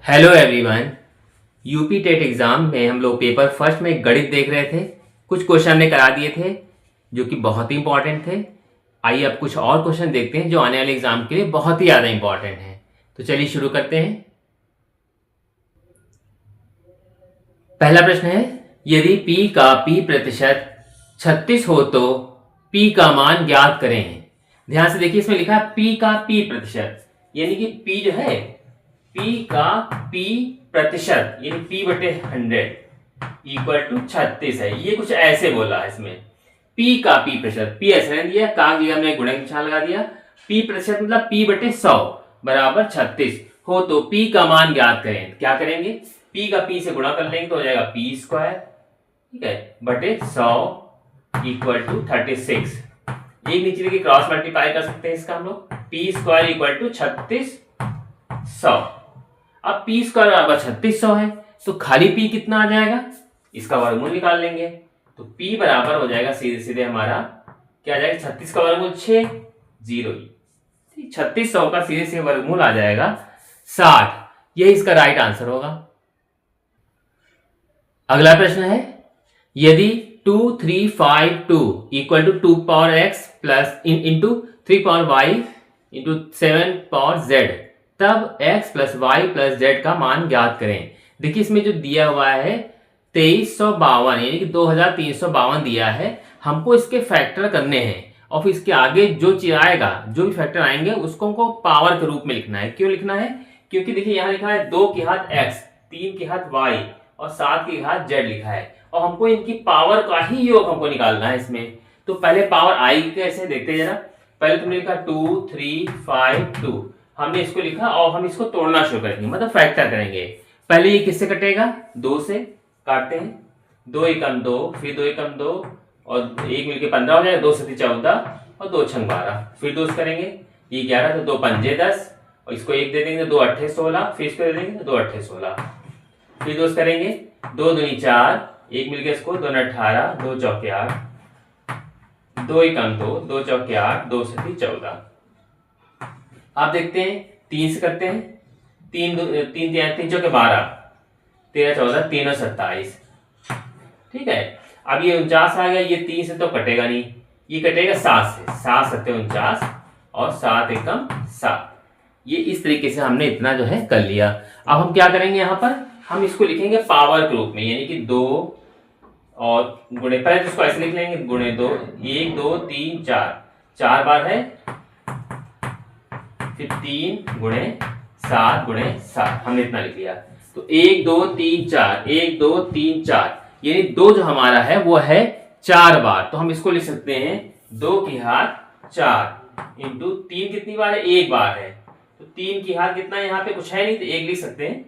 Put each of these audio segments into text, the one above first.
Hello everyone. UP TET exam में हम लोग पेपर फर्स्ट में गणित देख रहे थे। कुछ क्वेश्चन हमने करा दिए थे जो कि बहुत ही इंपॉर्टेंट थे। आइए अब कुछ और क्वेश्चन देखते हैं जो आने वाले एग्ज़ाम के लिए बहुत ही ज़्यादा इंपॉर्टेंट हैं। तो चलिए शुरू करते हैं। पहला प्रश्न है, यदि p का p प्रतिशत 36 हो तो p का मान ज्ञात करें। ध्यान से देखिए, इसमें लिखा है p का p प्रतिशत, यानी कि p जो है p का p प्रतिशत यानी p बटे 100 इक्वल टू 36 है। ये कुछ ऐसे बोला है इसमें, p का p प्रतिशत, p ऐसे नहीं दिया, का दिया हमने गुणा का निशान लगा दिया। p प्रतिशत मतलब p बटे 100 बराबर 36 हो तो p का मान ज्ञात करें। क्या करेंगे, p का p से गुणा कर लेंगे तो हो जाएगा p स्क्वायर, ठीक है, बटे 100 इक्वल टू 36। एक नीचे लेके क्रॉस मल्टीप्लाई कर सकते हैं इसका हम लोग, p स्क्वायर इक्वल टू 3600। अब p स्क्वायर बराबर 3600 है तो खाली p कितना आ जाएगा, इसका वर्गमूल निकाल लेंगे। तो p बराबर हो जाएगा सीधे सीधे हमारा क्या आ जाएगा, 36 का वर्गमूल 6, 0 ही 3600 का सीधे सीधे वर्गमूल आ जाएगा 60। यही इसका राइट आंसर होगा। अगला प्रश्न है, यदि 2352 equal to 2 power x plus into 3 power y into 7 power z, तब x plus y plus z का मान ज्ञात करें। देखिए इसमें जो दिया हुआ है 2352 यानी कि 2352 दिया है, हमको इसके फैक्टर करने हैं और फिर इसके आगे जो चीज आएगा, जो भी फैक्टर आएंगे उसको हमको पावर के रूप में लिखना है। क्यों लिखना है, क्योंकि देखिए यहाँ लिखा है 2 की घात x, 3 की घात y और 7 की घात z लिखा है और हमको इनकी पावर का ही योग हमको निकालना है इसमें। तो पहले पावर आई कैसे देखते जरा। पहले तुमने लिखा 2352, हमने इसको लिखा और हम इसको तोड़ना शुरू करेंगे, मतलब फैक्टर करेंगे। पहले ये किससे कटेगा, 2 से काटते हैं, 2 एकम 2, फिर 2 एकम 2 और 1 मिलके 15 हो जाएगा, 2 सती 14 और 2 छंग 12, फिर 2 करेंगे, ये 11 तो 2 पंजे 10 और इसको 1 दे देंगे, 2 अट्ठे 16, फिर इसको दे देंगे 2 अट्ठे 16, फिर 2 करेंगे, 2 दूनी 4, 1 मिलके इसको 2 18, 2 चौके 8, 2 एकम 2, 2 चौके 8, 2 सती 14। आप देखते हैं 3 से करते हैं, 3 चौके 12, 13 14, 3 और 27, ठीक है। अब ये 49 आ गया, ये 3 से तो कटेगा नहीं, ये कटेगा 7 से, 7 7 49 और 7 एकम 7। ये इस तरीके से हमने इतना जो है कर लिया। अब हम क्या करेंगे, यहाँ पर हम इसको लिखेंगे पावर के रूप में, यानी कि 2 और गुणे, पहले तो इसको ऐसे लिख लेंगे, गुणे 2, 1 2 3 4, 4 बार है, फिर 3 गुणे 7 गुणे 7, हमने इतना लिख लिया। तो 1 2 3 4, 1 2 3 4, यानी 2 जो हमारा है वो है 4 बार। तो हम इसको लिख सकते हैं 2 की घात 4 इंटू 3 कितनी बार है, 1 बार है, तो 3 की घात कितना है, यहाँ पे कुछ है नहीं तो 1 लिख सकते हैं,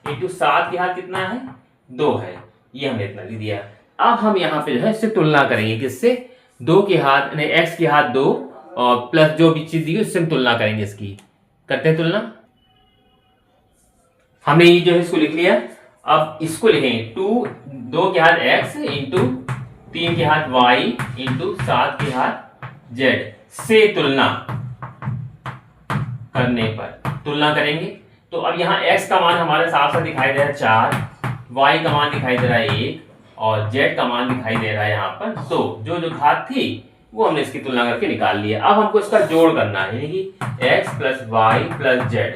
इंटू 7 की घात कितना है, 2 है, ये हमने इतना लिख दिया। अब हम यहाँ पे जो है इससे तुलना करेंगे, किससे, 2 की घात नहीं, x की घात 2 और प्लस जो भी चीज दी उससे हम तुलना करेंगे इसकी। करते हैं तुलना, हमने ये जो है इसको लिख लिया। अब इसको लिखेंगे 2 की घात x इंटू 3 की घात y इंटू 7 की घात z से तुलना करने पर तुलना करेंगे। तो अब यहाँ x का मान हमारे साफ साफ दिखाई दे रहा है 4, y का मान दिखाई दे रहा है 1 और z का मान दिखाई दे रहा है यहाँ पर 2। जो जो घात थी वो हमने इसकी तुलना करके निकाल लिया। अब हमको इसका जोड़ करना है, यानी कि x plus y plus z,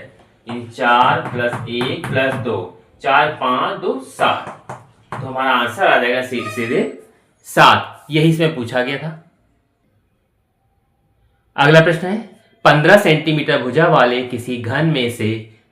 4 plus 1 plus 2, 4 5 2 7, तो हमारा आंसर आ जाएगा सीधे सीधे 7। यही इसमें पूछा गया था। अगला प्रश्न है, 15 सेंटीमीटर भुजा वाले किसी घन में से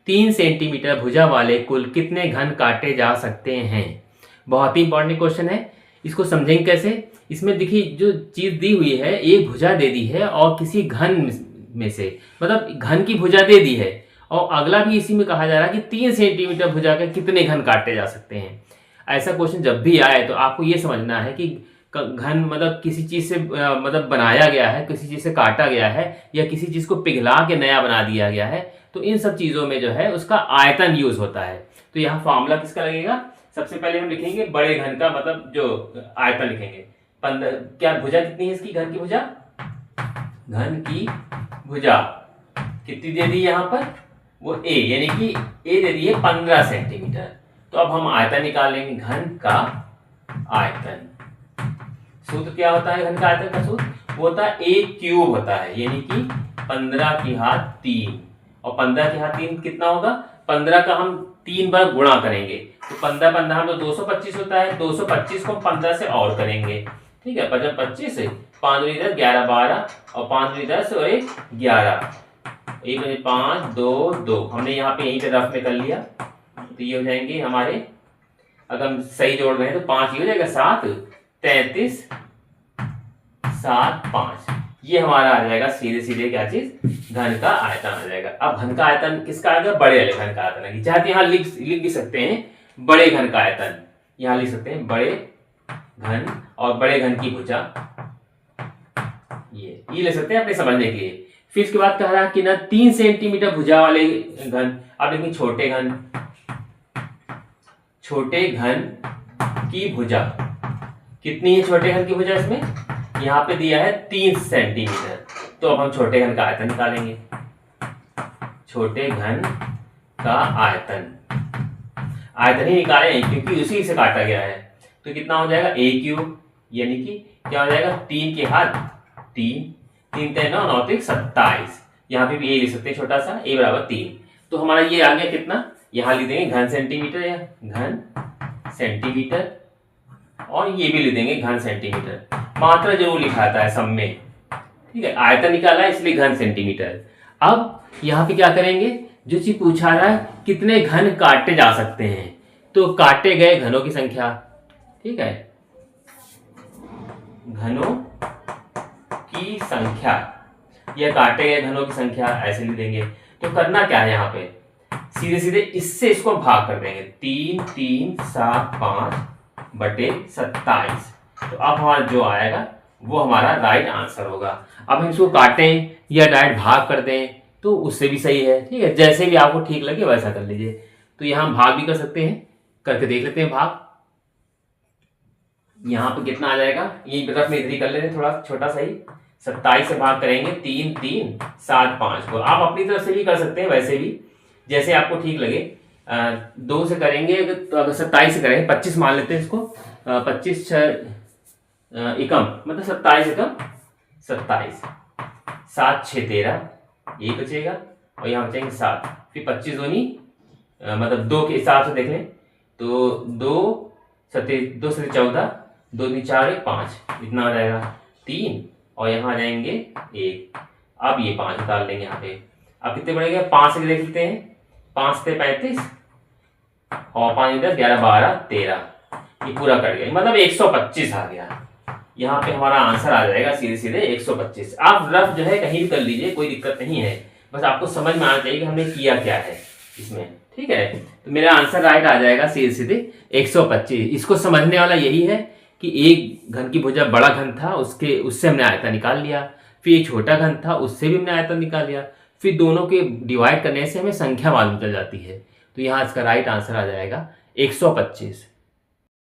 3 सेंटीमीटर भुजा वाले कुल कितने घन काटे जा सकते हैं। बहुत ही इंपॉर्टेंट क्वेश्चन है, इसको समझेंगे कैसे। इसमें देखिए जो चीज दी हुई है, एक भुजा दे दी है और किसी घन में से, मतलब घन की भुजा दे दी है और अगला भी इसी में कहा जा रहा है कि 3 सेंटीमीटर भुजा के कितने घन काटे जा सकते हैं। ऐसा क्वेश्चन जब भी आए तो आपको ये समझना है कि घन मतलब किसी चीज से मतलब बनाया गया है, किसी चीज से काटा गया है या किसी चीज को पिघला के नया बना दिया गया है, तो इन सब चीजों में जो है उसका आयतन यूज होता है। तो यहाँ फॉर्मूला किसका लगेगा, सबसे पहले हम लिखेंगे बड़े घन का, मतलब जो आयतन लिखेंगे 15, क्या भुजा कितनी है इसकी, घन की भुजा, घन की भुजा कितनी दे दी यहाँ पर वो ए, यानी कि ए दे दी है 15 सेंटीमीटर। तो अब हम आयतन निकालेंगे, घन का आयतन। सूत्र क्या होता है घन का आयतन का सूत्र? वो होता है ए क्यूब होता है, यानी कि 15 की घात 3। और 15 की घात 3 कितना होगा? 15 का हम 3 बार गुणा करेंगे तो 15 15 हम तो 225 होता है। 225 को 15 से और करेंगे, ठीक है। 25 से 5 दूनी 10, 11 12 और 5 दूनी 10 और 1 11, 1 बजे 5 2 2। हमने यहाँ पे यहीं पे रफ में कर लिया, तो ये हो जाएंगे हमारे, अगर हम सही जोड़ रहे हैं तो 5 ये हो जाएगा 7 33 7 5। ये हमारा आ जाएगा सीधे सीधे क्या चीज? घन का आयतन आ जाएगा। अब घन का आयतन किसका आ गया? बड़े वाले घन का आयतन है। चाहे यहाँ लिख भी सकते हैं बड़े घन का आयतन, यहाँ लिख सकते हैं बड़े घन और बड़े घन की भुजा, ये ले सकते हैं अपने समझने के लिए। फिर इसके बाद कह रहा है कि ना 3 सेंटीमीटर भुजा वाले घन। अब देखिए छोटे घन की भुजा कितनी है? छोटे घन की भुजा इसमें यहाँ पे दिया है 3 सेंटीमीटर। तो अब हम छोटे घन का आयतन निकालेंगे। छोटे घन का आयतन ही निकाले हैं क्योंकि उसी से काटा गया है। तो कितना हो जाएगा? ए क्यूब, यानी कि क्या हो जाएगा? 3 के घात 3, 3 3 9 9 3 27। यहाँ पे भी ए लिख सकते हैं छोटा सा, ए बराबर 3। तो हमारा ये आ गया कितना? यहाँ लिख देंगे घन सेंटीमीटर, या घन सेंटीमीटर, और ये भी लिख देंगे घन सेंटीमीटर। मात्रा जरूर लिखाता है सब में, ठीक है। आयतन निकाला है इसलिए घन सेंटीमीटर। अब यहाँ पे क्या करेंगे? जो चीज पूछा रहा है कितने घन काटे जा सकते हैं, तो काटे गए घनों की संख्या, ठीक है, घनों की संख्या या काटे गए घनों की संख्या ऐसे लिख देंगे। तो करना क्या है? यहाँ पे सीधे सीधे इससे इसको भाग कर देंगे। 3 3 7 5 बटे 27। तो अब हमारा जो आएगा वो हमारा राइट आंसर होगा। अब हम इसको काटें या डायरेक्ट भाग कर दें तो उससे भी सही है, ठीक है। जैसे भी आपको ठीक लगे वैसा कर लीजिए। तो यहाँ भाग भी कर सकते हैं, करके देख लेते हैं भाग। यहाँ पे कितना आ जाएगा? ये रफ में इधर ही कर लेते हैं, थोड़ा छोटा सा ही। 27 से भाग करेंगे 3 3 7 5 को। आप अपनी तरफ से भी कर सकते हैं, वैसे भी जैसे आपको ठीक लगे। 2 से करेंगे तो अगर 27 से करेंगे, 25 मान लेते हैं इसको। 25 एकम मतलब 27 एकम 27, 7 6 13, ये बचेगा और यहाँ बचेंगे 7। फिर 25 दूनी मतलब 2 के हिसाब से देख लें तो 2 7 2 से 14, 2 3 4 1 5, इतना आ जाएगा 3 और यहाँ आ जाएंगे 1। अब ये 5 निकाल लेंगे यहाँ पे। अब कितने बढ़ेंगे? 5 से देख लेते हैं। 5 से 35 और 5 10 11 12 13, ये पूरा कट गया, मतलब 125 आ गया। यहाँ पे हमारा आंसर आ जाएगा सीधे सीधे 125। आप रफ जो है कहीं भी कर लीजिए, कोई दिक्कत नहीं है, बस आपको समझ में आना चाहिए कि हमने किया क्या है इसमें, ठीक है। तो मेरा आंसर राइट आ जाएगा सीधे सीधे 125। इसको समझने वाला यही है कि एक घन की भुजा बड़ा घन था, उससे हमने आयतन निकाल लिया। फिर एक छोटा घन था, उससे भी हमने आयतन निकाल लिया। फिर दोनों के डिवाइड करने से हमें संख्या मालूम चल जाती है। तो यहाँ इसका राइट आंसर आ जाएगा 125।